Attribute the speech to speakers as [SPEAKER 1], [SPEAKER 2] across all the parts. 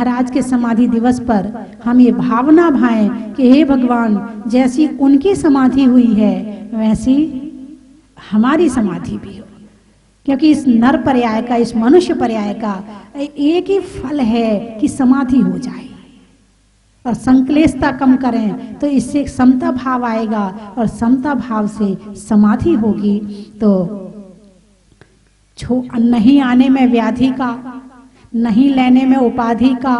[SPEAKER 1] महाराज के समाधि दिवस पर हम ये भावना भाएं कि हे भगवान, जैसी उनकी समाधि हुई है वैसी हमारी समाधि भी हो। क्योंकि इस नर पर्याय का, इस मनुष्य पर्याय का एक ही फल है कि समाधि हो जाए और संक्लेशता कम करें, तो इससे समता भाव आएगा और समता भाव से समाधि होगी। तो नहीं आने में व्याधि का, नहीं लेने में उपाधि का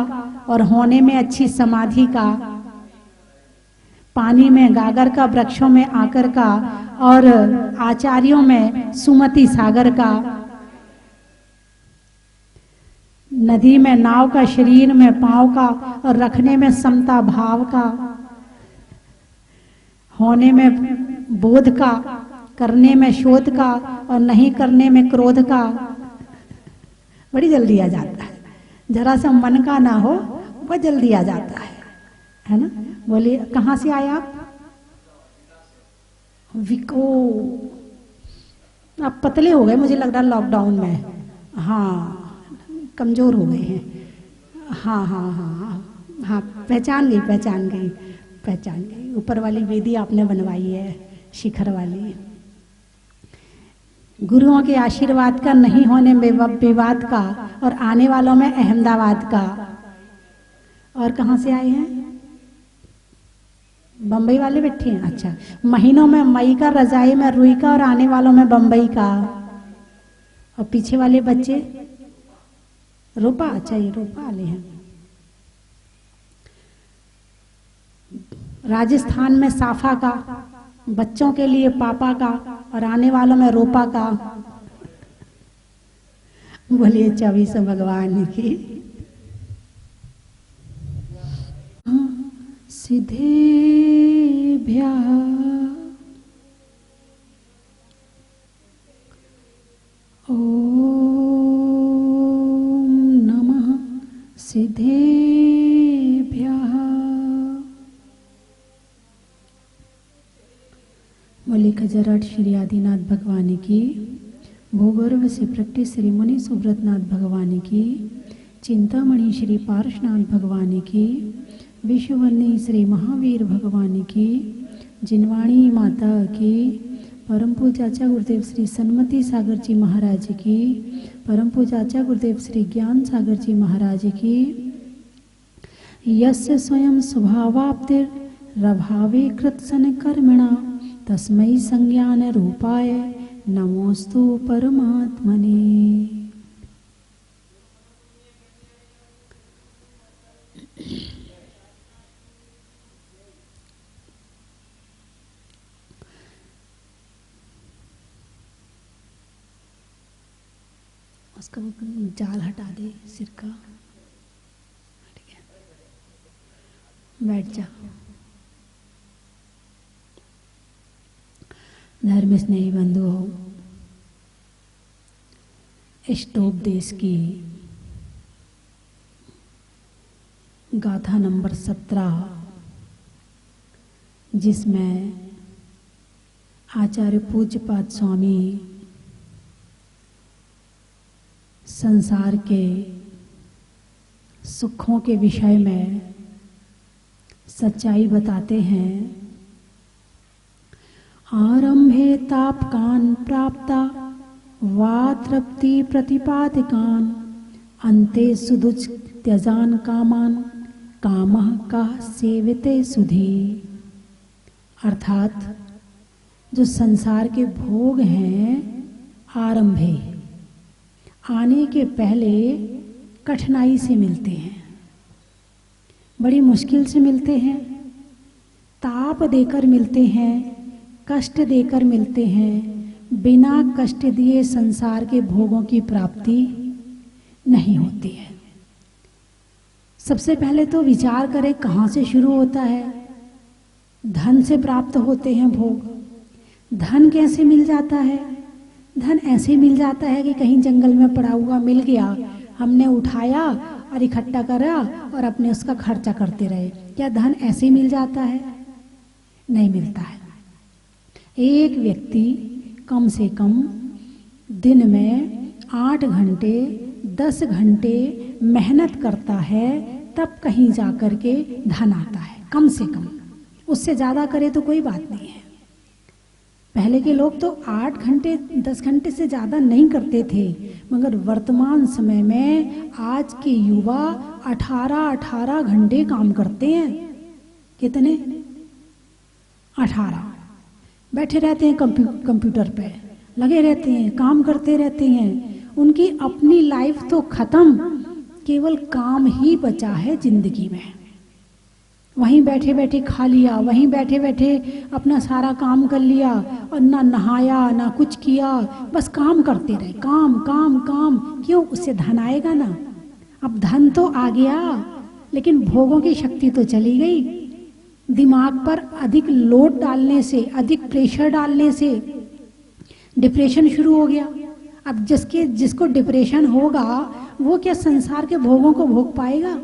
[SPEAKER 1] और होने में अच्छी समाधि का, पानी में गागर का, वृक्षों में आकर का और आचार्यों में सुमति सागर का, नदी में नाव का, शरीर में पांव का और रखने में समता भाव का, होने में बोध का, करने में शोध का और नहीं करने में क्रोध का। बड़ी जल्दी आ जाता है, जरा सा मन का ना हो बहुत जल्दी आ जाता है ना। बोलिए कहाँ से आए आप? विको, आप पतले हो गए मुझे लग रहा लॉकडाउन में। हाँ, कमजोर हो गए हैं। हाँ हाँ हाँ हाँ, पहचान गई। ऊपर वाली वेदी आपने बनवाई है, शिखर वाली। गुरुओं के आशीर्वाद का, नहीं होने में विवाद का और आने वालों में अहमदाबाद का। और कहाँ से आए हैं? बम्बई वाले बैठे हैं। अच्छा, महीनों में मई का, रजाई में रुई का और आने वालों में बम्बई का। और पीछे वाले बच्चे रोपा। अच्छा, ये रोपा वाले हैं। राजस्थान में साफा का, बच्चों के लिए पापा का और आने वालों में रोपा का। बोलिए 24 भगवान की। सिद्धेभ्यः ॐ नमः सिद्धेभ्यः। बोले खजराट श्री आदिनाथ भगवान की, भूगौरव से प्रकट श्री मुनि सुब्रतनाथ भगवान की, चिंतामणि श्री पार्शनाथ भगवान की, विश्ववन्नी श्री महावीर भगवान की, जिनवाणी माता की, परम पूज्य गुरुदेव श्री सन्मति सागर जी महाराज की, परम पूज्य गुरुदेव श्री ज्ञान सागर जी महाराज की। यस्य स्वयं स्वभावाप्तिर रभावे कृत्सन कर्मिणा तस्मै संज्ञान रूपाय नमोस्तु परमात्मने। उसका जाल हटा दे सिर का। बैठ जा। धर्म स्नेही बंधुओं, इष्टोपदेश की गाथा नंबर 17, जिसमें आचार्य पूज्यपाद स्वामी संसार के सुखों के विषय में सच्चाई बताते हैं। आरंभे तापकान प्राप्ता वा तृप्ति प्रतिपादिकान अन्ते सुदुच त्यजान कामान कामः कः सेविते सुधी। अर्थात जो संसार के भोग हैं, आरंभे आने के पहले कठिनाई से मिलते हैं, बड़ी मुश्किल से मिलते हैं, ताप देकर मिलते हैं, कष्ट देकर मिलते हैं। बिना कष्ट दिए संसार के भोगों की प्राप्ति नहीं होती है। सबसे पहले तो विचार करें कहाँ से शुरू होता है। धन से प्राप्त होते हैं भोग। धन कैसे मिल जाता है? धन ऐसे मिल जाता है कि कहीं जंगल में पड़ा हुआ मिल गया, हमने उठाया और इकट्ठा करा और अपने उसका खर्चा करते रहे। क्या धन ऐसे मिल जाता है? नहीं मिलता है। एक व्यक्ति कम से कम दिन में 8 घंटे, 10 घंटे मेहनत करता है तब कहीं जा कर के धन आता है, कम से कम। उससे ज़्यादा करे तो कोई बात नहीं है। पहले के लोग तो 8 घंटे 10 घंटे से ज़्यादा नहीं करते थे, मगर वर्तमान समय में आज के युवा 18 घंटे काम करते हैं। कितने? 18। बैठे रहते हैं कंप्यूटर पे, लगे रहते हैं, काम करते रहते हैं। उनकी अपनी लाइफ तो खत्म, केवल काम ही बचा है जिंदगी में। वहीं बैठे बैठे खा लिया, वहीं बैठे बैठे अपना सारा काम कर लिया, और ना नहाया ना कुछ किया, बस काम करते रहे, काम काम काम। क्यों? उससे धन आएगा ना। अब धन तो आ गया, लेकिन भोगों की शक्ति तो चली गई। दिमाग पर अधिक लोड डालने से, अधिक प्रेशर डालने से डिप्रेशन शुरू हो गया। अब जिसको डिप्रेशन होगा वो क्या संसार के भोगों को भोग पाएगा?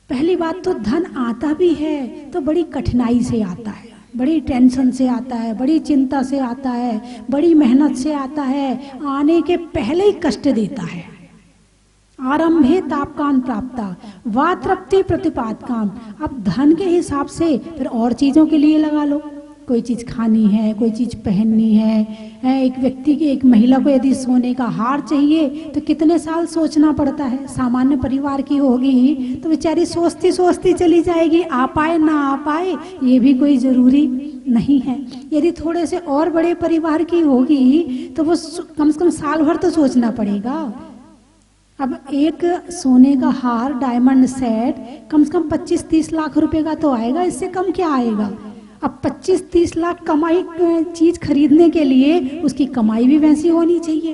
[SPEAKER 1] पहली बात तो धन आता भी है तो बड़ी कठिनाई से आता है, बड़ी टेंशन से आता है, बड़ी चिंता से आता है, बड़ी मेहनत से आता है, आने के पहले ही कष्ट देता है। आरंभे तापकान प्राप्ता वा तृप्ति प्रतिपात काम। अब धन के हिसाब से फिर और चीजों के लिए लगा लो। कोई चीज खानी है, कोई चीज पहननी है। एक व्यक्ति की, एक महिला को यदि सोने का हार चाहिए तो कितने साल सोचना पड़ता है। सामान्य परिवार की होगी तो बेचारी सोचती सोचती चली जाएगी, आ पाए ना आ पाए ये भी कोई जरूरी नहीं है। यदि थोड़े से और बड़े परिवार की होगी तो वो कम से कम साल भर तो सोचना पड़ेगा। अब एक सोने का हार, डायमंड सेट कम से कम 25-30 लाख रुपए का तो आएगा, इससे कम क्या आएगा। अब 25-30 लाख कमाई चीज खरीदने के लिए उसकी कमाई भी वैसी होनी चाहिए।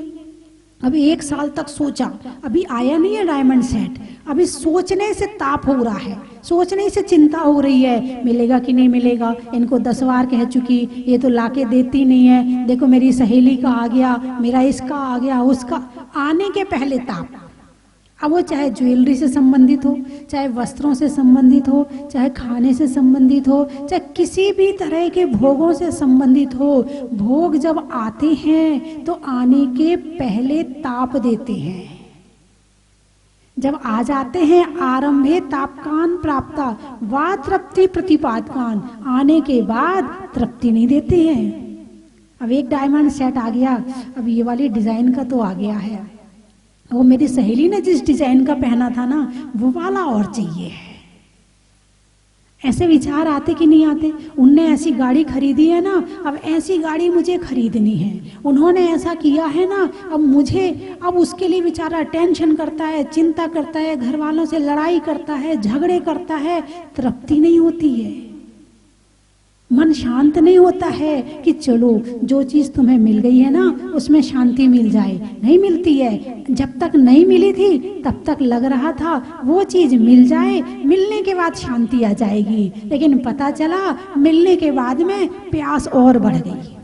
[SPEAKER 1] अभी 1 साल तक सोचा, अभी आया नहीं है डायमंड सेट, अभी सोचने से ताप हो रहा है, सोचने से चिंता हो रही है, मिलेगा कि नहीं मिलेगा। इनको 10 बार कह चुकी, ये तो लाके देती नहीं है। देखो मेरी सहेली का आ गया, मेरा इसका आ गया, उसका आने के पहले ताप। अब वो चाहे ज्वेलरी से संबंधित हो, चाहे वस्त्रों से संबंधित हो, चाहे खाने से संबंधित हो, चाहे किसी भी तरह के भोगों से संबंधित हो, भोग जब आते हैं तो आने के पहले ताप देते हैं। जब आ जाते हैं आरंभे तापकान प्राप्ता वा तृप्ति प्रतिपादकान, आने के बाद तृप्ति नहीं देते हैं। अब एक डायमंड सेट आ गया, अब ये वाली डिजाइन का तो आ गया है, वो मेरी सहेली ने जिस डिजाइन का पहना था ना वो वाला और चाहिए है। ऐसे विचार आते कि नहीं आते? उनने ऐसी गाड़ी खरीदी है ना, अब ऐसी गाड़ी मुझे खरीदनी है। उन्होंने ऐसा किया है ना, अब मुझे, अब उसके लिए बेचारा टेंशन करता है, चिंता करता है, घर वालों से लड़ाई करता है, झगड़े करता है, तृप्ति नहीं होती है। मन शांत नहीं होता है कि चलो जो चीज तुम्हें मिल गई है ना उसमें शांति मिल जाए, नहीं मिलती है। जब तक नहीं मिली थी तब तक लग रहा था वो चीज मिल जाए, मिलने के बाद शांति आ जाएगी, लेकिन पता चला मिलने के बाद में प्यास और बढ़ गई है।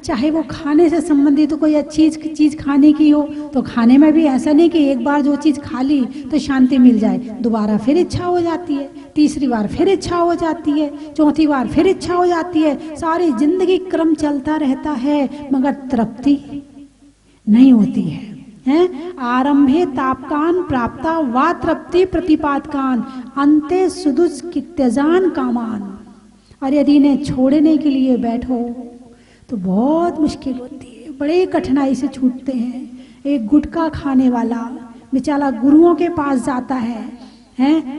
[SPEAKER 1] चाहे वो खाने से संबंधित तो कोई अच्छी चीज खाने की हो तो खाने में भी ऐसा नहीं कि एक बार जो चीज खा ली तो शांति मिल जाए, दोबारा फिर इच्छा हो जाती है, तीसरी बार फिर इच्छा हो जाती है, चौथी बार फिर इच्छा हो जाती है। सारी जिंदगी क्रम चलता रहता है मगर तृप्ति नहीं होती है। आरंभे तापकान प्राप्ता वा तृप्ति प्रतिपादकान अंते सुदुष त्यजान कामान। और यदि इन्हें छोड़ने के लिए बैठो तो बहुत मुश्किल होती है, बड़े कठिनाई से छूटते हैं। एक गुटखा खाने वाला बेचारा गुरुओं के पास जाता है,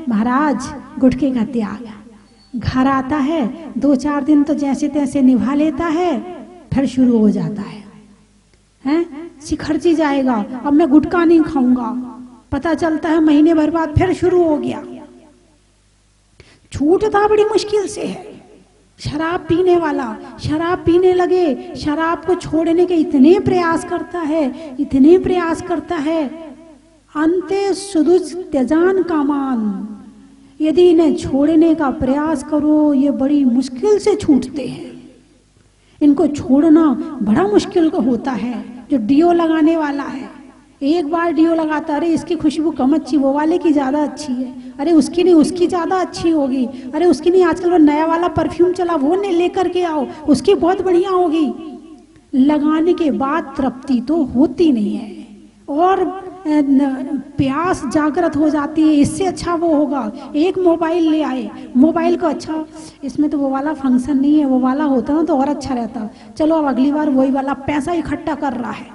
[SPEAKER 1] महाराज गुटखे का त्याग। घर आता है 2-4 दिन तो जैसे तैसे निभा लेता है, फिर शुरू हो जाता है सिखरची जाएगा, अब मैं गुटखा नहीं खाऊंगा। पता चलता है महीने भर बाद फिर शुरू हो गया। छूटता बड़ी मुश्किल से है। शराब पीने वाला शराब पीने लगे, शराब को छोड़ने के इतने प्रयास करता है, इतने प्रयास करता है, अंते सुदुष त्यजान कामान। यदि इन्हें छोड़ने का प्रयास करो ये बड़ी मुश्किल से छूटते हैं। इनको छोड़ना बड़ा मुश्किल को होता है। जो डियो लगाने वाला है, एक बार डियो लगाता, अरे इसकी खुशबू कम अच्छी, वो वाले की ज्यादा अच्छी है, अरे उसकी नहीं उसकी ज्यादा अच्छी होगी, अरे उसकी नहीं आजकल वो नया वाला परफ्यूम चला वो ने लेकर के आओ, उसकी बहुत बढ़िया होगी। लगाने के बाद तृप्ति तो होती नहीं है और प्यास जागृत हो जाती है। इससे अच्छा वो होगा, एक मोबाइल ले आए, मोबाइल को अच्छा इसमें तो वो वाला फंक्शन नहीं है, वो वाला होता ना तो और अच्छा रहता, चलो अब अगली बार वही वाला, पैसा इकट्ठा कर रहा है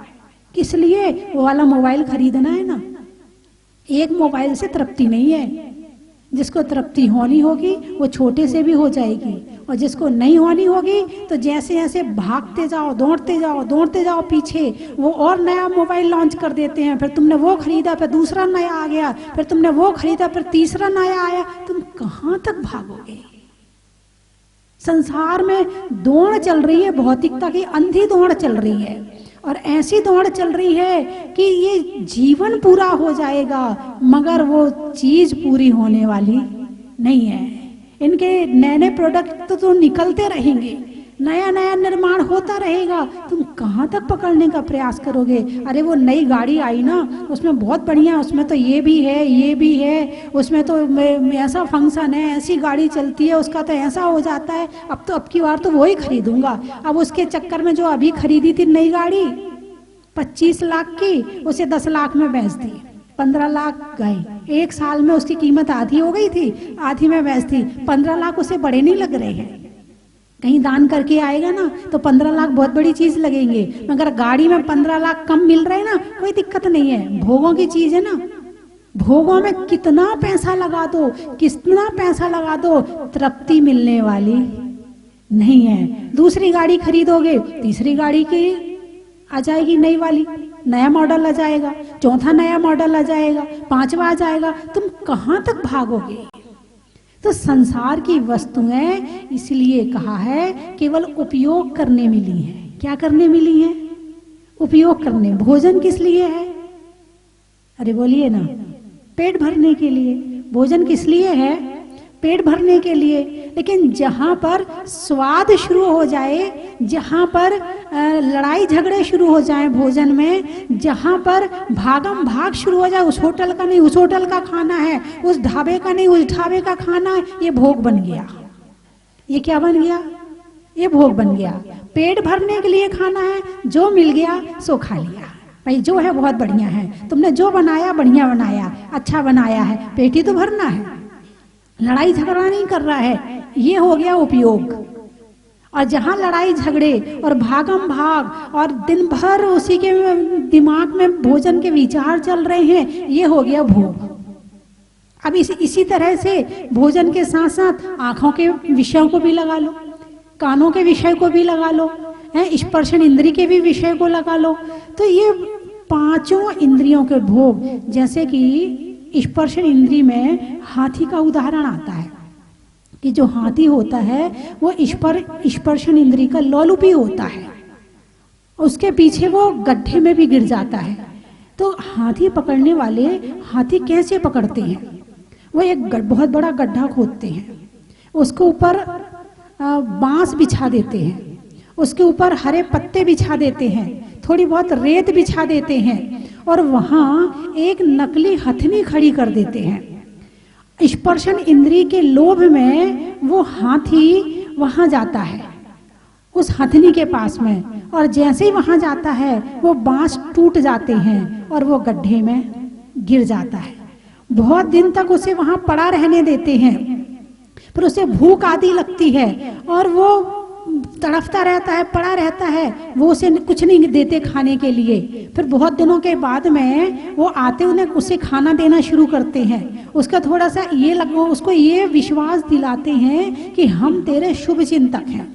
[SPEAKER 1] किस लिए, वो वाला मोबाइल खरीदना है ना। एक मोबाइल से तृप्ति नहीं है, जिसको तृप्ति होनी होगी वो छोटे से भी हो जाएगी, और जिसको नहीं होनी होगी तो जैसे जैसे भागते जाओ, दौड़ते जाओ पीछे, वो और नया मोबाइल लॉन्च कर देते हैं, फिर तुमने वो खरीदा, फिर दूसरा नया आ गया, फिर तुमने वो खरीदा, फिर तीसरा नया आया, तुम कहाँ तक भागोगे। संसार में दौड़ चल रही है, भौतिकता की अंधी दौड़ चल रही है, और ऐसी दौड़ चल रही है कि ये जीवन पूरा हो जाएगा मगर वो चीज पूरी होने वाली नहीं है। इनके नए नए प्रोडक्ट तो निकलते रहेंगे, नया नया निर्माण होता रहेगा, तुम कहाँ तक पकड़ने का प्रयास करोगे। अरे वो नई गाड़ी आई ना, उसमें बहुत बढ़िया, उसमें तो ये भी है, ये भी है, उसमें तो ऐसा फंक्शन है, ऐसी गाड़ी चलती है, उसका तो ऐसा हो जाता है, अब की बार तो वही खरीदूंगा। अब उसके चक्कर में जो अभी खरीदी थी नई गाड़ी 25 लाख की, उसे 10 लाख में बेच दी, 15 लाख गए। एक साल में उसकी कीमत आधी हो गई थी, आधी में बेच दी, 15 लाख उसे बड़े नहीं लग रहे हैं। कहीं दान करके आएगा ना तो 15 लाख बहुत बड़ी चीज लगेंगे, मगर गाड़ी में 15 लाख कम मिल रहे हैं ना, कोई दिक्कत नहीं है, भोगों की चीज है ना। भोगों में कितना पैसा लगा दो, कितना पैसा लगा दो, तृप्ति मिलने वाली नहीं है। दूसरी गाड़ी खरीदोगे, तीसरी गाड़ी की आ जाएगी नई वाली, नया मॉडल आ जाएगा, चौथा नया मॉडल आ जाएगा, पांचवा आ जाएगा, तुम कहाँ तक भागोगे। तो संसार की वस्तुएं इसलिए कहा है केवल उपयोग करने मिली है। क्या करने मिली है? उपयोग करने। भोजन किस लिए है? अरे बोलिए ना, पेट भरने के लिए। भोजन किस लिए है? पेट भरने के लिए। लेकिन जहां पर स्वाद शुरू हो जाए, जहां पर लड़ाई झगड़े शुरू हो जाए भोजन में, जहां पर भागम भाग शुरू हो जाए, उस होटल का नहीं उस होटल का खाना है, उस ढाबे का नहीं उस ढाबे का खाना है, ये भोग बन गया। ये क्या बन गया? ये भोग बन गया। पेट भरने के लिए खाना है, जो मिल गया सो खा लिया। भाई जो है बहुत बढ़िया है, तुमने जो बनाया बढ़िया बनाया, अच्छा बनाया है, पेट ही तो भरना है, लड़ाई झगड़ा नहीं कर रहा है। ये हो गया उपयोग। और जहां लड़ाई झगड़े और भागम भाग और दिन भर उसी के दिमाग में भोजन के विचार चल रहे हैं, ये हो गया भोग। अब इसी तरह से भोजन के साथ साथ आंखों के विषयों को भी लगा लो, कानों के विषय को भी लगा लो, स्पर्शन इंद्री के भी विषय को लगा लो। तो ये पांचों इंद्रियों के भोग, जैसे कि स्पर्शन इंद्री में हाथी का उदाहरण आता है कि जो हाथी होता है वो स्पर्शन इंद्री का लोलुपी होता है, उसके पीछे वो गड्ढे में भी गिर जाता है। तो हाथी पकड़ने वाले हाथी कैसे पकड़ते हैं? वो एक बहुत बड़ा गड्ढा खोदते हैं, उसके ऊपर बांस बिछा देते हैं, उसके ऊपर हरे पत्ते बिछा देते हैं, थोड़ी बहुत रेत बिछा देते हैं, और वहां एक नकली हथनी खड़ी कर देते हैं। स्पर्शन इंद्री के लोभ में वो हाथी वहां जाता है उस हथनी के पास में, और जैसे ही वहां जाता है वो बांस टूट जाते हैं और वो गड्ढे में गिर जाता है। बहुत दिन तक उसे वहां पड़ा रहने देते हैं, फिर उसे भूख आदि लगती है और वो तड़फता रहता है, पड़ा रहता है, वो उसे कुछ नहीं देते खाने के लिए। फिर बहुत दिनों के बाद में वो आते उन्हें उसे खाना देना शुरू करते हैं, उसका थोड़ा सा ये लगो, उसको ये विश्वास दिलाते हैं कि हम तेरे शुभ चिंतक हैं।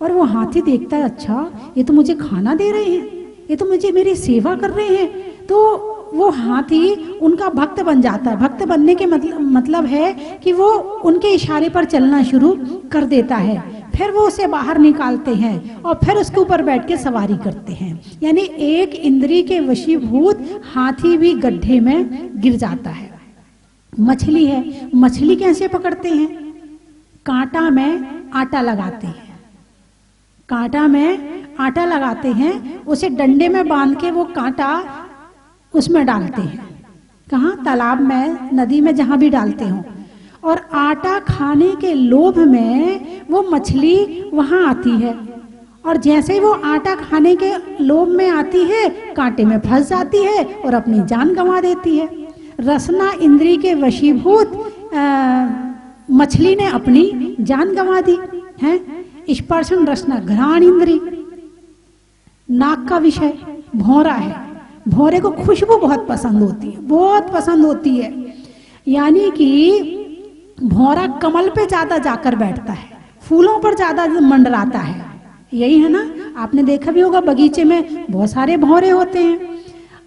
[SPEAKER 1] और वो हाथी देखता है, अच्छा ये तो मुझे खाना दे रहे हैं, ये तो मुझे मेरी सेवा कर रहे हैं। तो वो हाथी उनका भक्त बन जाता है। भक्त बनने के मतलब है कि वो उनके इशारे पर चलना शुरू कर देता है। फिर वो उसे बाहर निकालते हैं और फिर उसके ऊपर बैठ के सवारी करते हैं। यानी एक इंद्री के वशीभूत हाथी भी गड्ढे में गिर जाता है। मछली है, मछली कैसे पकड़ते हैं? कांटा में आटा लगाते हैं, कांटा में आटा लगाते हैं, उसे डंडे में बांध के वो कांटा उसमें डालते हैं। कहाँ? तालाब में, नदी में, जहां भी डालते हो। और आटा खाने के लोभ में वो मछली वहां आती है और जैसे ही वो आटा खाने के लोभ में आती है, कांटे में फंस जाती है और अपनी जान गंवा देती है। रसना इंद्री के वशीभूत मछली ने अपनी जान गंवा दी है। स्पर्शन रसना घ्राण इंद्री, नाक का विषय भौरा है। भौरे को खुशबू बहुत पसंद होती है, बहुत पसंद होती है। यानी कि भौरा कमल पे ज्यादा जाकर बैठता है, फूलों पर ज्यादा मंडराता है। यही है ना, आपने देखा भी होगा बगीचे में बहुत सारे भौरे होते हैं।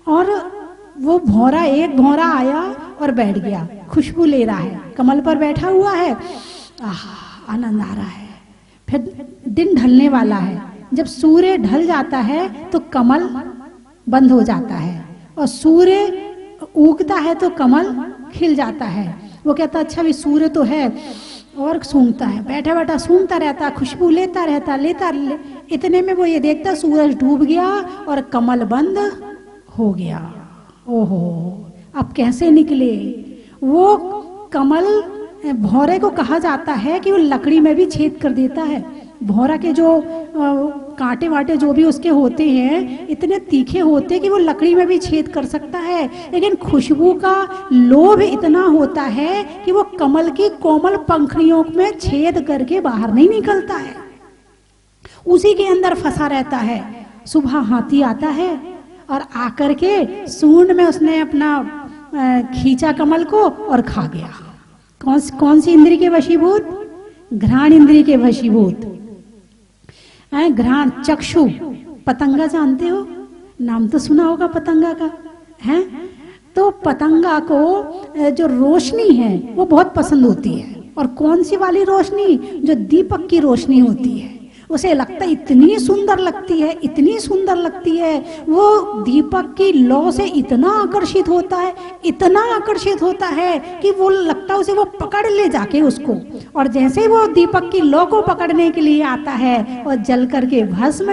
[SPEAKER 1] और वो भौरा, एक भौरा आया और बैठ गया, खुशबू ले रहा है, कमल पर बैठा हुआ है, आनंद आ रहा है। फिर दिन ढलने वाला है, जब सूर्य ढल जाता है तो कमल बंद हो जाता है और सूर्य उगता है तो कमल खिल जाता है। वो कहता अच्छा भी सूर्य तो है, और सूंघता है, बैठा बैठा सूंघता रहता, खुशबू लेता रहता, इतने में वो ये देखता सूरज डूब गया और कमल बंद हो गया। ओहो, अब कैसे निकले? वो कमल भौरे को कहा जाता है कि वो लकड़ी में भी छेद कर देता है। भौरा के जो कांटे वाटे जो भी उसके होते हैं इतने तीखे होते हैं कि वो लकड़ी में भी छेद कर सकता है। लेकिन खुशबू का लोभ इतना होता है कि वो कमल की कोमल पंखुड़ियों में छेद करके बाहर नहीं निकलता है, उसी के अंदर फंसा रहता है। सुबह हाथी आता है और आकर के सूंड में उसने अपना खींचा कमल को और खा गया। कौन सी इंद्री के वशीभूत? घ्राण इंद्री के वशीभूत। घ्राण, चक्षु, पतंगा जानते हो, नाम तो सुना होगा पतंगा का, है? तो पतंगा को जो रोशनी है वो बहुत पसंद होती है। और कौन सी वाली रोशनी? जो दीपक की रोशनी होती है। उसे लगता है इतनी सुंदर लगती है, इतनी सुंदर लगती है, वो दीपक की लौ से इतना आकर्षित होता है, इतना आकर्षित होता है कि वो लगता है उसे वो पकड़ ले जाके उसको। और जैसे ही वो दीपक की लौ को पकड़ने के लिए आता है और जल करके भस्म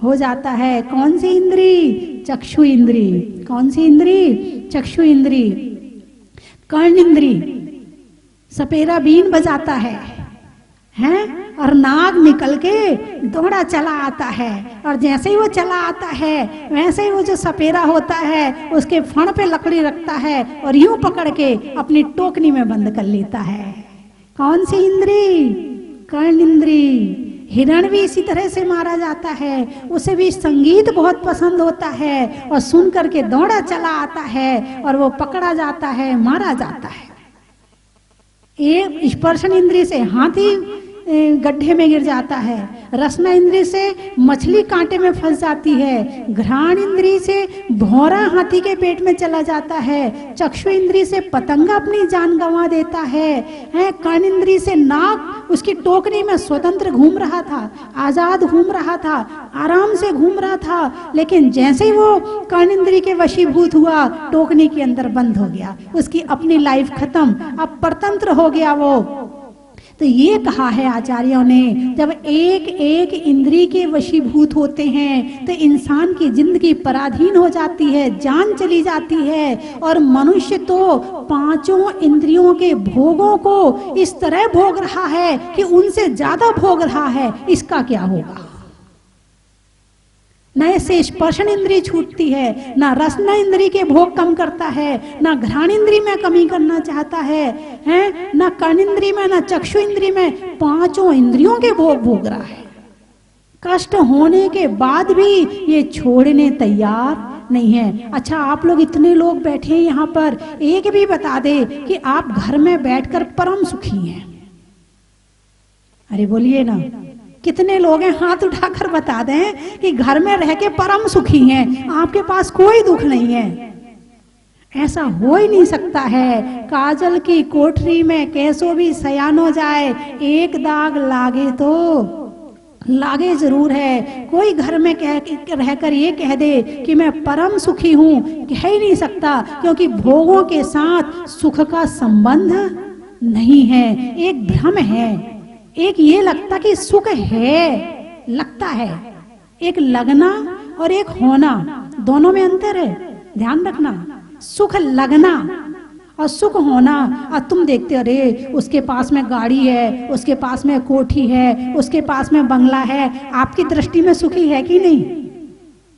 [SPEAKER 1] हो जाता है। कौन सी इंद्री? चक्षु इंद्री। कौन सी इंद्री? चक्षु इंद्री। कर्ण इंद्री सपेरा बीन बजाता है, हैं? और नाग निकल के दौड़ा चला आता है। और जैसे ही वो चला आता है वैसे ही वो जो सपेरा होता है उसके फण पे लकड़ी रखता है और यूं पकड़ के अपनी टोकनी में बंद कर लेता है। कौन सी इंद्री? कर्ण इंद्री। हिरण भी इसी तरह से मारा जाता है, उसे भी संगीत बहुत पसंद होता है और सुन करके दौड़ा चला आता है और वो पकड़ा जाता है, मारा जाता है। एक स्पर्शन इंद्री से हाथी गड्ढे में गिर जाता है, रसना इंद्री से मछली कांटे में फंस जाती है, घ्राण इंद्री से भौरा हाथी के पेट में चला जाता है, चक्षु इंद्री से पतंगा अपनी जान गंवा देता है, कर्ण इंद्री से नाग उसकी टोकरी में स्वतंत्र घूम रहा था, आजाद घूम रहा था, आराम से घूम रहा था। लेकिन जैसे ही वो कर्ण इंद्री के वशीभूत हुआ, टोकनी के अंदर बंद हो गया, उसकी अपनी लाइफ खत्म, अब परतंत्र हो गया वो। तो ये कहा है आचार्यों ने, जब एक एक इंद्री के वशीभूत होते हैं तो इंसान की जिंदगी पराधीन हो जाती है, जान चली जाती है। और मनुष्य तो पांचों इंद्रियों के भोगों को इस तरह भोग रहा है कि उनसे ज्यादा भोग रहा है। इसका क्या होगा? न इससे स्पर्शन इंद्री छूटती है, ना रसना इंद्री के भोग कम करता है, ना घ्राण इंद्री में कमी करना चाहता है, ना कर्ण इंद्री में, ना चक्षु इंद्री में, पांचों इंद्रियों के भोग भोग रहा है। कष्ट होने के बाद भी ये छोड़ने तैयार नहीं है। अच्छा, आप लोग इतने लोग बैठे हैं यहाँ पर, एक भी बता दे कि आप घर में बैठकर परम सुखी हैं? अरे बोलिए ना, कितने लोग हैं? हाथ उठाकर बता दें कि घर में रह के परम सुखी हैं, आपके पास कोई दुख नहीं है। ऐसा हो ही नहीं सकता है। काजल की कोठरी में कैसो भी सयान हो जाए, एक दाग लागे तो लागे जरूर है। कोई घर में रहकर ये कह दे कि मैं परम सुखी हूं, कह ही नहीं सकता, क्योंकि भोगों के साथ सुख का संबंध नहीं है। एक भ्रम है, एक ये लगता कि सुख है, लगता है। एक लगना और एक होना, दोनों में अंतर है, ध्यान रखना। सुख लगना और सुख होना, और तुम देखते अरे उसके पास में गाड़ी है, उसके पास में कोठी है, उसके पास में बंगला है, आपकी दृष्टि में सुखी है कि नहीं?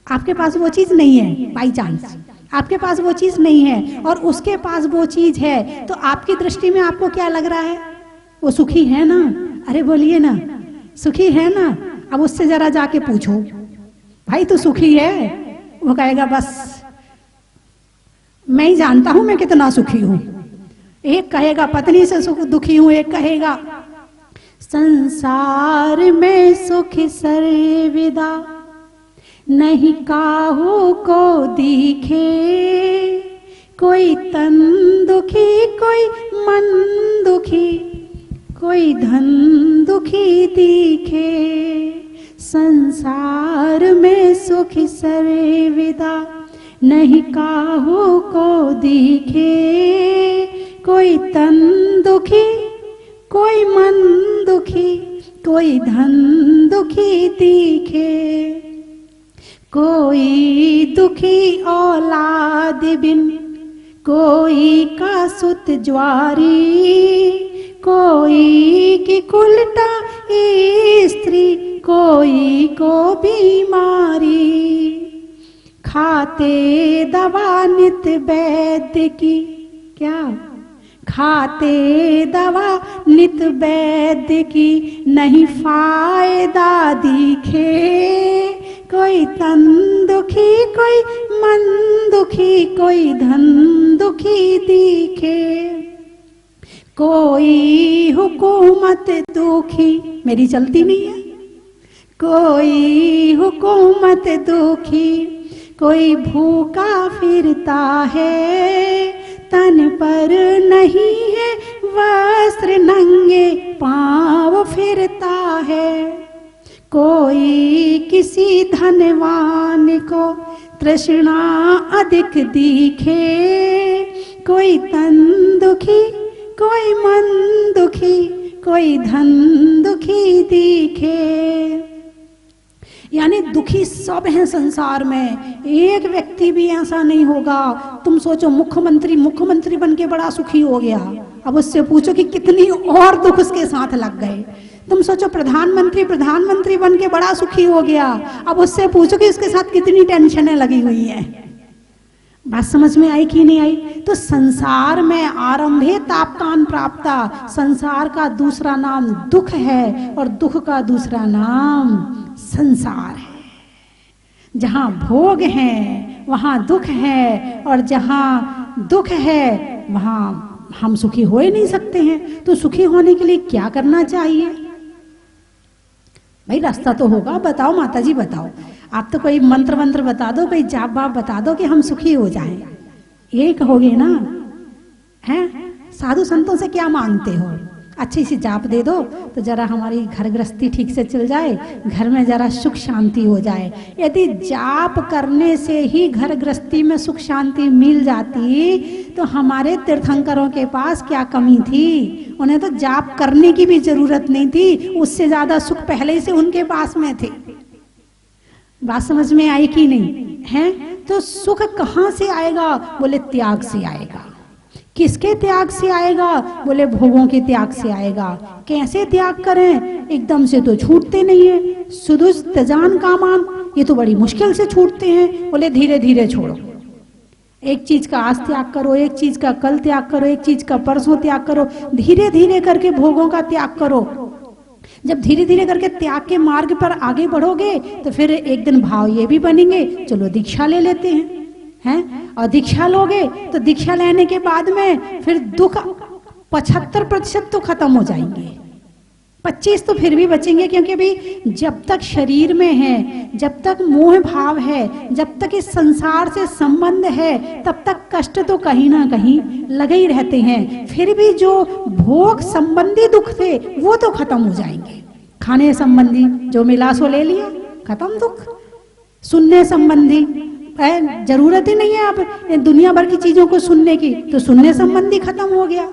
[SPEAKER 1] आपके पास वो चीज नहीं है, बाई चांस आपके पास वो चीज नहीं है और उसके पास वो चीज है, तो आपकी दृष्टि में आपको क्या लग रहा है? वो सुखी है ना? अरे बोलिए ना, सुखी है ना? अब उससे जरा जाके पूछो, भाई तू सुखी है? वो कहेगा बस मैं ही जानता हूं मैं कितना सुखी हूं। एक कहेगा पत्नी से सुख दुखी हूं, एक कहेगा संसार में सुख सर्वदा नहीं काहू को दिखे, कोई तन दुखी कोई मन दुखी, कोई धन दुखी दिखे। संसार में सुख सर्वदा नहीं काहू को दिखे, कोई तन दुखी कोई मन दुखी, कोई धन दुखी दिखे। कोई दुखी औलाद बिन, कोई का सुत ज्वारी, कोई की कुलटा स्त्री, कोई को बीमारी। खाते दवा नित वैद्य की, क्या खाते दवा नित वैद्य की, नहीं फायदा दिखे। कोई तन दुखी कोई मन दुखी, कोई धन दुखी दिखे। कोई हुकूमत दुखी, मेरी चलती नहीं है, कोई हुकूमत दुखी, कोई भूखा फिरता है, तन पर नहीं है वस्त्र, नंगे पांव फिरता है। कोई किसी धनवान को तृष्णा अधिक दिखे, कोई तन दुखी कोई मन दुखी, कोई धन दुखी दिखे। यानी दुखी सब हैं संसार में, एक व्यक्ति भी ऐसा नहीं होगा। तुम सोचो मुख्यमंत्री बन के बड़ा सुखी हो गया, अब उससे पूछो कि कितनी और दुख उसके साथ लग गए। तुम सोचो प्रधानमंत्री बन के बड़ा सुखी हो गया, अब उससे पूछो कि उसके साथ कितनी टेंशनें लगी हुई हैं। बात समझ में आई कि नहीं आई? तो संसार में आरंभे तापकान प्राप्ता, संसार का दूसरा नाम दुख है और दुख का दूसरा नाम संसार है। जहां भोग है वहां दुख है, और जहां दुख है वहां हम सुखी हो ही नहीं सकते हैं। तो सुखी होने के लिए क्या करना चाहिए भाई? रास्ता तो होगा, बताओ माता जी बताओ। आप तो कोई मंत्र बता दो, कोई जाप बाप बता दो कि हम सुखी हो जाएं। यही कहोगे ना? हैं? साधु संतों से क्या मांगते हो? अच्छी सी जाप दे दो तो जरा हमारी घर गृहस्थी ठीक से चल जाए, घर में जरा सुख शांति हो जाए। यदि जाप करने से ही घर गृहस्थी में सुख शांति मिल जाती तो हमारे तीर्थंकरों के पास क्या कमी थी? उन्हें तो जाप करने की भी जरूरत नहीं थी, उससे ज्यादा सुख पहले ही से उनके पास में थे। बात समझ में आई कि नहीं है? तो सुख कहाँ से आएगा? बोले त्याग से आएगा। किसके त्याग से आएगा? बोले भोगों के त्याग से आएगा। कैसे त्याग करें? एकदम से तो छूटते नहीं है। सुदुस तजान कामान, ये तो बड़ी मुश्किल से छूटते हैं। बोले धीरे धीरे छोड़ो। एक चीज का आज त्याग करो, एक चीज का कल त्याग करो, एक चीज का परसों त्याग करो। धीरे धीरे करके भोगों का त्याग करो। जब धीरे धीरे करके त्याग के मार्ग पर आगे बढ़ोगे तो फिर एक दिन भाव ये भी बनेंगे, चलो दीक्षा ले लेते हैं। और दीक्षा लोगे तो दीक्षा लेने के बाद में फिर दुख 75% तो खत्म हो जाएंगे, 25 तो फिर भी बचेंगे। क्योंकि अभी जब तक शरीर में है, जब तक मोह भाव है, जब तक इस संसार से संबंध है, तब तक कष्ट तो कहीं ना कहीं लगे ही रहते हैं। फिर भी जो भोग संबंधी दुख थे वो तो खत्म हो जाएंगे। खाने संबंधी जो मिला सो ले लिया, खत्म दुख। सुनने संबंधी जरूरत ही नहीं है आप दुनिया भर की चीजों को सुनने की, तो सुनने संबंधी खत्म हो गया।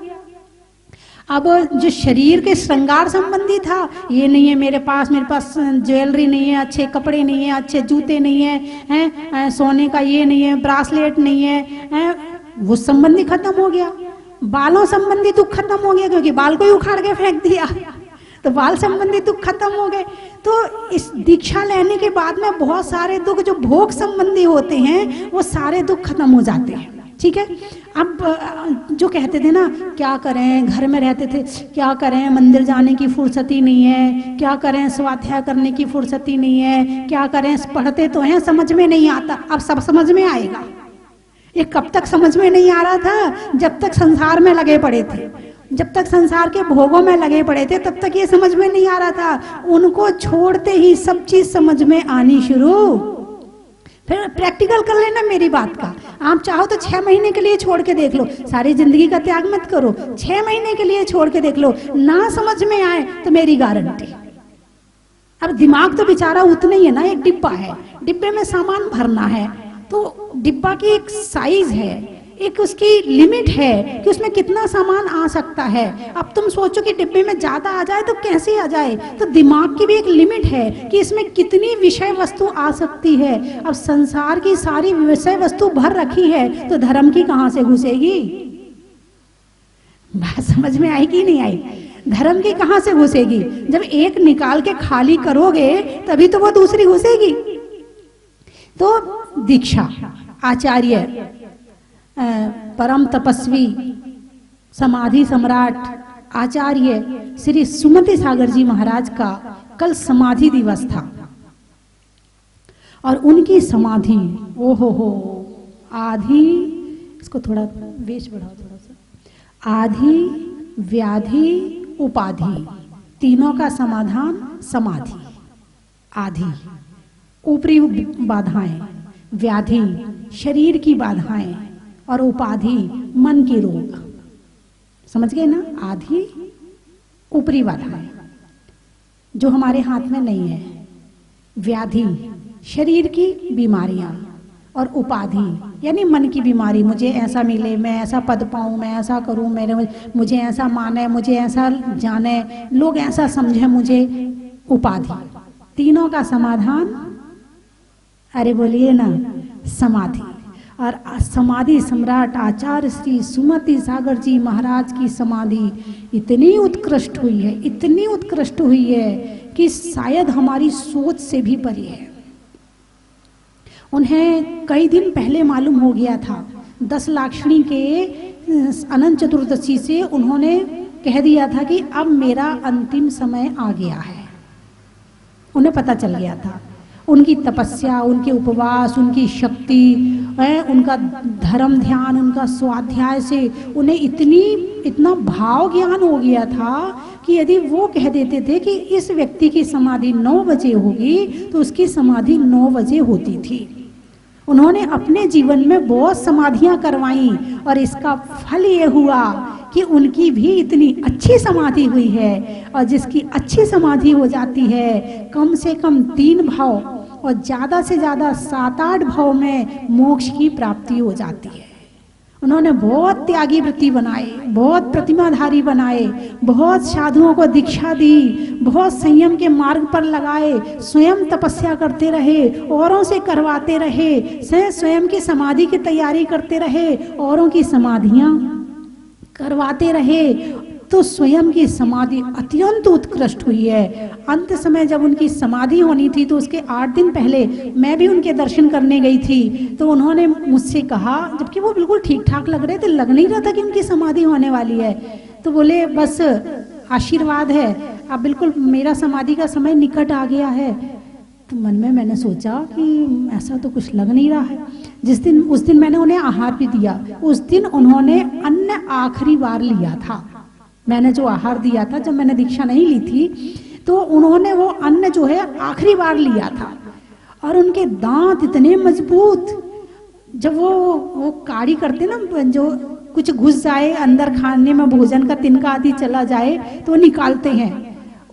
[SPEAKER 1] अब जो शरीर के श्रृंगार संबंधी था, ये नहीं है मेरे पास ज्वेलरी नहीं है, अच्छे कपड़े नहीं है, अच्छे जूते नहीं है, सोने का ये नहीं है, ब्रासलेट नहीं है, वो संबंधी खत्म हो गया। बालों संबंधी दुख खत्म हो गया क्योंकि बाल को ही उखाड़ के फेंक दिया, तो बाल संबंधी दुख खत्म हो गए। तो इस दीक्षा लेने के बाद में बहुत सारे दुख जो भोग संबंधी होते हैं वो सारे दुख खत्म हो जाते हैं। ठीक है। अब जो कहते थे ना क्या करें, घर में रहते थे क्या करें, मंदिर जाने की फुर्सत ही नहीं है, क्या करें स्वाध्याय करने की फुर्सत ही नहीं है, क्या करें पढ़ते तो हैं समझ में नहीं आता। अब सब समझ में आएगा। ये कब तक समझ में नहीं आ रहा था? जब तक संसार में लगे पड़े थे, जब तक संसार के भोगों में लगे पड़े थे तब तक ये समझ में नहीं आ रहा था। उनको छोड़ते ही सब चीज समझ में आनी शुरू। फिर प्रैक्टिकल कर लेना मेरी बात का। आप चाहो तो 6 महीने के लिए छोड़ के देख लो, सारी जिंदगी का त्याग मत करो, 6 महीने के लिए छोड़ के देख लो, ना समझ में आए तो मेरी गारंटी। अब दिमाग तो बेचारा उतना ही है ना, एक डिब्बा है, डिब्बे में सामान भरना है, तो डिब्बा की एक साइज है, एक उसकी लिमिट है कि उसमें कितना सामान आ सकता है। अब तुम सोचो कि डिब्बे में ज्यादा आ जाए तो कैसे आ जाए, तो दिमाग की भी एक लिमिट है कि इसमें कितनी विषय वस्तु आ सकती है। अब संसार की सारी विषय वस्तु भर रखी है तो धर्म की कहां से घुसेगी? बात समझ में आई कि नहीं आई? धर्म की कहां से घुसेगी? जब एक निकाल के खाली करोगे तभी तो वो दूसरी घुसेगी। तो दीक्षा आचार्य परम तपस्वी समाधि सम्राट आचार्य श्री सुमति सागर जी महाराज का कल समाधि दिवस था और उनकी समाधि ओहो आधी, इसको थोड़ा वेश बढ़ाओ थोड़ा सा, आधि व्याधि उपाधि तीनों का समाधान समाधि। आधि ऊपरी बाधाएं, व्याधि शरीर की बाधाएं और उपाधि मन की रोग। समझ गए ना? आधि ऊपरी बाधाएं जो हमारे हाथ में नहीं है, व्याधि शरीर की बीमारियां और उपाधि यानी मन की बीमारी। मुझे ऐसा मिले, मैं ऐसा पद पाऊं, मैं ऐसा करूं, मुझे ऐसा माने, मुझे ऐसा जाने, लोग ऐसा समझे मुझे। उपाधि तीनों का समाधान, अरे बोलिए ना, समाधि। और समाधि सम्राट आचार्य श्री सुमति सागर जी महाराज की समाधि इतनी उत्कृष्ट हुई है, इतनी उत्कृष्ट हुई है कि शायद हमारी सोच से भी परे है। उन्हें कई दिन पहले मालूम हो गया था, 10 लाक्षणी के अनंत चतुर्दशी से उन्होंने कह दिया था कि अब मेरा अंतिम समय आ गया है। उन्हें पता चल गया था। उनकी तपस्या, उनके उपवास, उनकी शक्ति, उनका धर्म ध्यान, उनका स्वाध्याय से उन्हें इतना भाव ज्ञान हो गया था कि यदि वो कह देते थे कि इस व्यक्ति की समाधि 9 बजे होगी तो उसकी समाधि 9 बजे होती थी। उन्होंने अपने जीवन में बहुत समाधियां करवाई और इसका फल ये हुआ कि उनकी भी इतनी अच्छी समाधि हुई है। और जिसकी अच्छी समाधि हो जाती है, कम से कम 3 भाव और ज्यादा से ज्यादा 7-8 भाव में मोक्ष की प्राप्ति हो जाती है। उन्होंने बहुत त्यागी वृत्ति बनाए, बहुत प्रतिमाधारी बनाए, बहुत साधुओं को दीक्षा दी, बहुत संयम के मार्ग पर लगाए, स्वयं तपस्या करते रहे, औरों से करवाते रहे, स्वयं की समाधि की तैयारी करते रहे, औरों की समाधियां करवाते रहे, तो स्वयं की समाधि अत्यंत उत्कृष्ट हुई है। अंत समय जब उनकी समाधि होनी थी तो उसके 8 दिन पहले मैं भी उनके दर्शन करने गई थी। तो उन्होंने मुझसे कहा, जबकि वो बिल्कुल ठीक ठाक लग रहे थे, लग नहीं रहा था कि उनकी समाधि होने वाली है, तो बोले बस आशीर्वाद है, अब बिल्कुल मेरा समाधि का समय निकट आ गया है। तो मन में मैंने सोचा कि ऐसा तो कुछ लग नहीं रहा है। उस दिन मैंने उन्हें आहार भी दिया। उस दिन उन्होंने अन्न आखिरी बार लिया था। मैंने जो आहार दिया था, जब मैंने दीक्षा नहीं ली थी, तो उन्होंने वो अन्न जो है आखिरी बार लिया था। और उनके दांत इतने मजबूत, जब वो काढ़ी करते ना, जो कुछ घुस जाए अंदर खाने में, भोजन का तिनका आदि चला जाए तो निकालते हैं,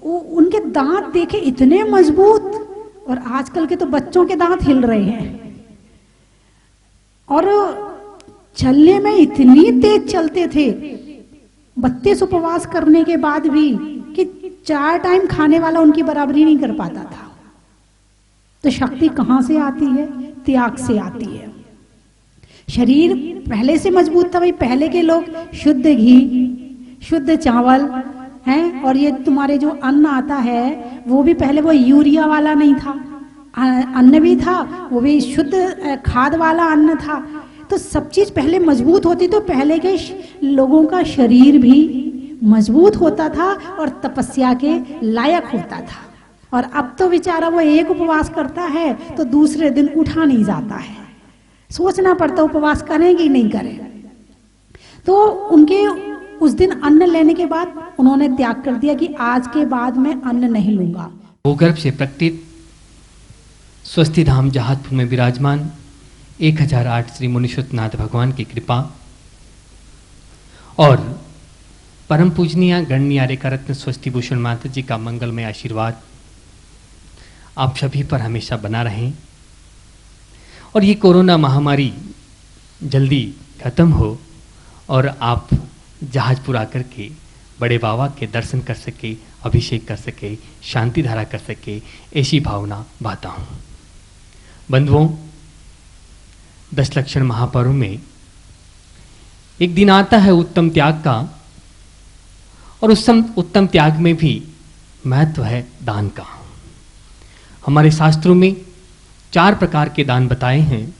[SPEAKER 1] उनके दांत देखे इतने मजबूत। और आजकल के तो बच्चों के दांत हिल रहे हैं और चलने में इतनी तेज चलते थे, 32 उपवास करने के बाद भी, कि 4 टाइम खाने वाला उनकी बराबरी नहीं कर पाता था। तो शक्ति कहां से आती है? त्याग से आती है। शरीर पहले से मजबूत था भाई। पहले के लोग शुद्ध घी, शुद्ध चावल हैं, और ये तुम्हारे जो अन्न आता है वो भी पहले वो यूरिया वाला नहीं था, अन्न भी था वो भी शुद्ध खाद वाला अन्न था। तो सब चीज पहले मजबूत होती, तो पहले के लोगों का शरीर भी मजबूत होता था और तपस्या के लायक होता था। और अब तो बेचारा वो एक उपवास करता है तो दूसरे दिन उठा नहीं जाता है, सोचना पड़ता उपवास करें कि नहीं करें। तो उनके उस दिन अन्न लेने के बाद उन्होंने त्याग कर दिया कि आज के बाद मैं अन्न नहीं लूंगा।
[SPEAKER 2] भूगर्भ से प्रकटित स्वस्ति धाम जहाजपुर में विराजमान 1008 श्री मुनीश्वरनाथ भगवान की कृपा और परम पूजनीय गणनीय रेखा रत्न स्वस्ति भूषण माता जी का मंगलमय आशीर्वाद आप सभी पर हमेशा बना रहे और ये कोरोना महामारी जल्दी खत्म हो और आप जहाजपुर आकर के बड़े बाबा के दर्शन कर सके, अभिषेक कर सके, शांति धारा कर सके, ऐसी भावना बाता हूँ। बंधुओं, 10 लक्षण महापर्व में एक दिन आता है उत्तम त्याग का, और उस उत्तम त्याग में भी महत्व है दान का। हमारे शास्त्रों में 4 प्रकार के दान बताए हैं: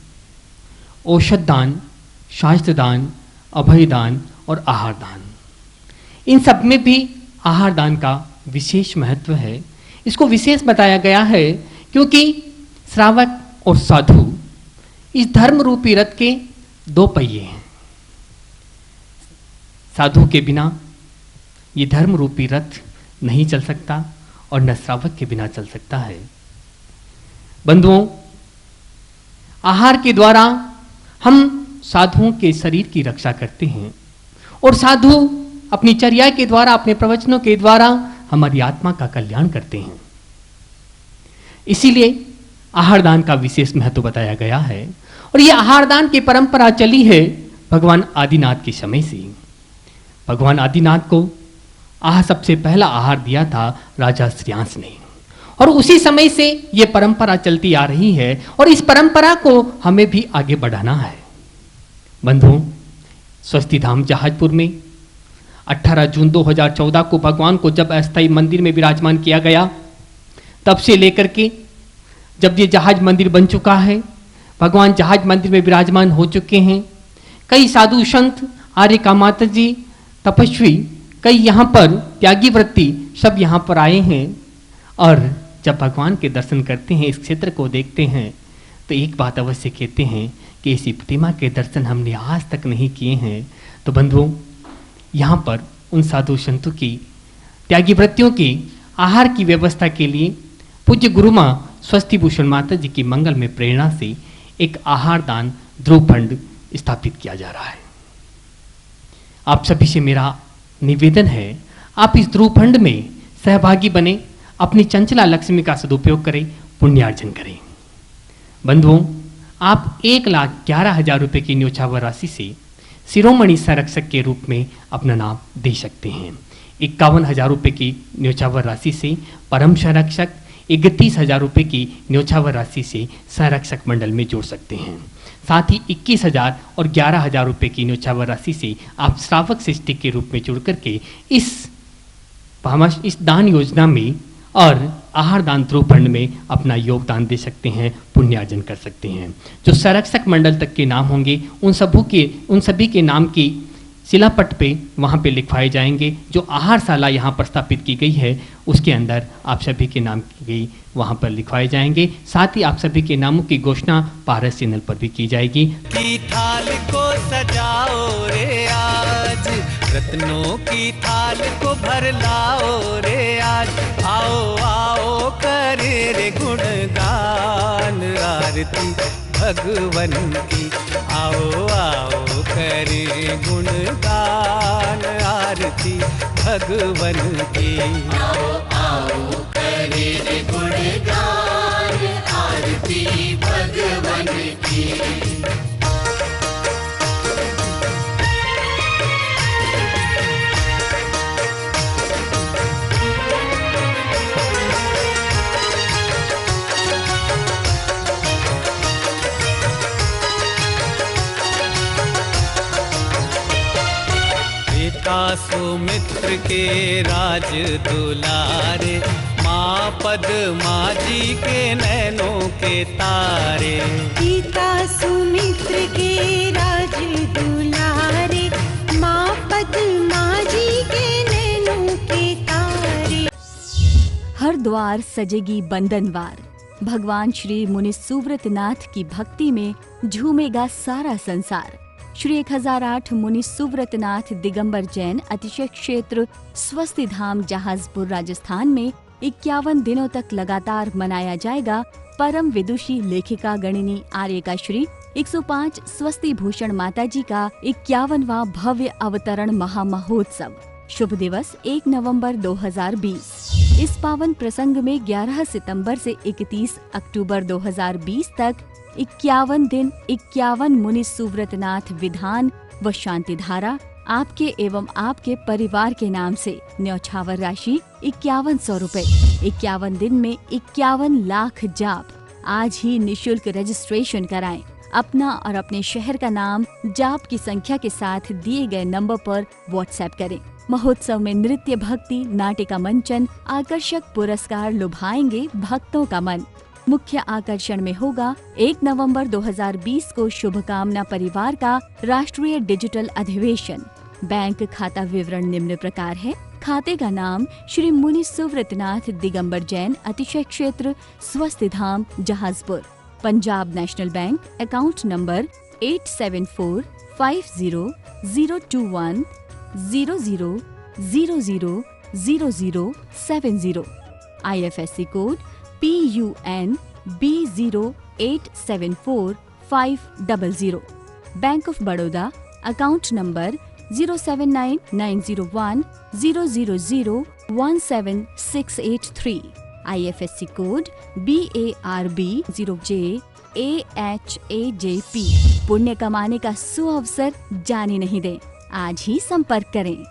[SPEAKER 2] औषध दान, शास्त्र दान, अभय दान और आहार दान। इन सब में भी आहार दान का विशेष महत्व है। इसको विशेष बताया गया है क्योंकि श्रावक और साधु इस धर्म रूपी रथ के 2 पहिए हैं। साधु के बिना ये धर्म रूपी रथ नहीं चल सकता और न श्रावक के बिना चल सकता है। बंधुओं, आहार के द्वारा हम साधुओं के शरीर की रक्षा करते हैं और साधु अपनी चर्या के द्वारा, अपने प्रवचनों के द्वारा हमारी आत्मा का कल्याण करते हैं। इसीलिए आहार दान का विशेष महत्व बताया गया है। और यह आहार दान की परंपरा चली है भगवान आदिनाथ के समय से। भगवान आदिनाथ को सबसे पहला आहार दिया था राजा श्रेयांस ने, और उसी समय से यह परंपरा चलती आ रही है और इस परंपरा को हमें भी आगे बढ़ाना है। बंधुओं, स्वस्ति धाम जहाजपुर में 18 जून 2014 को भगवान को जब अस्थायी मंदिर में विराजमान किया गया, तब से लेकर के जब ये जहाज मंदिर बन चुका है, भगवान जहाज मंदिर में विराजमान हो चुके हैं। कई साधु संत, आर्य का माता जी, तपस्वी, कई यहाँ पर त्यागी वृत्ति सब यहाँ पर आए हैं। और जब भगवान के दर्शन करते हैं, इस क्षेत्र को देखते हैं, तो एक बात अवश्य कहते हैं कि ऐसी प्रतिमा के दर्शन हमने आज तक नहीं किए हैं। तो बंधुओं, यहाँ पर उन साधु संतों की त्यागी वृत्तियों की आहार की व्यवस्था के लिए पूज्य गुरु माँ स्वस्ति भूषण माता जी की मंगल में प्रेरणा से एक आहार दान ध्रुव फंड स्थापित किया जा रहा है। आप सभी से मेरा निवेदन है, आप इस ध्रुव फंड में सहभागी बने, अपनी चंचला लक्ष्मी का सदुपयोग करें, पुण्यार्जन करें। बंधुओं, आप 1,11,000 रुपये की न्योछावर राशि से शिरोमणि संरक्षक के रूप में अपना नाम दे सकते हैं। 51,000 रुपये की न्योछावर राशि से परम संरक्षक, 31,000 रुपये की न्योछावर राशि से संरक्षक मंडल में जोड़ सकते हैं। साथ ही 21,000 और 11,000 रुपये की न्योछावर राशि से आप श्रावक सृष्टि के रूप में जुड़ करके इस दान योजना में और आहार दान ध्रुव फंड में अपना योगदान दे सकते हैं, पुण्यार्जन कर सकते हैं। जो संरक्षक मंडल तक के नाम होंगे उन सभी के नाम की शिलापट पे वहाँ पे लिखवाए जाएंगे। जो आहारशाला यहाँ पर स्थापित की गई है उसके अंदर आप सभी के नाम की वहाँ पर लिखवाए जाएंगे। साथ ही आप सभी के नामों की घोषणा पारस चैनल पर भी की जाएगी।
[SPEAKER 3] की थाल को सजाओ रे आज, रत्नों की थाल को भर लाओ रे आज। आओ आओ करे रे गुणगान आरती भगवन की। आओ आओ करे गुणगान आरती भगवन की। आओ आओ करे रे गुणगान आरती भगवन की। पिता सुमित्र के राज दुलारे, माँ पद्मा जी के नैनों के तारे।
[SPEAKER 4] पिता सुमित्र के राज दुलारे, माँ पद्मा जी के नैनों के तारे।
[SPEAKER 5] हर द्वार सजेगी बंधनवार, भगवान श्री मुनि सुव्रतनाथ की भक्ति में झूमेगा सारा संसार। श्री 1008 मुनि सुव्रतनाथ दिगंबर जैन अतिशय क्षेत्र स्वस्ति धाम जहाजपुर राजस्थान में 51 दिनों तक लगातार मनाया जाएगा परम विदुषी लेखिका गणिनी आर्यका श्री 105 स्वस्ति भूषण माताजी का 51वां भव्य अवतरण महामहोत्सव। शुभ दिवस 1 नवंबर 2020। इस पावन प्रसंग में 11 सितंबर से 31 अक्टूबर 2020 तक 51 दिन 51 मुनि सुव्रतनाथ विधान व शांति धारा आपके एवं आपके परिवार के नाम से न्यौछावर राशि 5100 रुपए। 51 दिन में 51 लाख जाप। आज ही निशुल्क रजिस्ट्रेशन कराएं। अपना और अपने शहर का नाम जाप की संख्या के साथ दिए गए नंबर पर व्हाट्सएप करें। महोत्सव में नृत्य, भक्ति, नाटिका मंचन, आकर्षक पुरस्कार लुभाएंगे भक्तों का मन। मुख्य आकर्षण में होगा 1 नवंबर 2020 को शुभकामना परिवार का राष्ट्रीय डिजिटल अधिवेशन। बैंक खाता विवरण निम्न प्रकार है। खाते का नाम श्री मुनि Suvratnath Digambar Jain Atishay Kshetra Swasti Dham Jahazpur. Punjab National Bank account number 874050000070। IFSC code PUN B0874-500। Bank of Baroda account number 0799010001768 IFSC code BARB 0JAHAJP। पुण्य कमाने का सुअवसर जाने नहीं दें। आज ही संपर्क करें।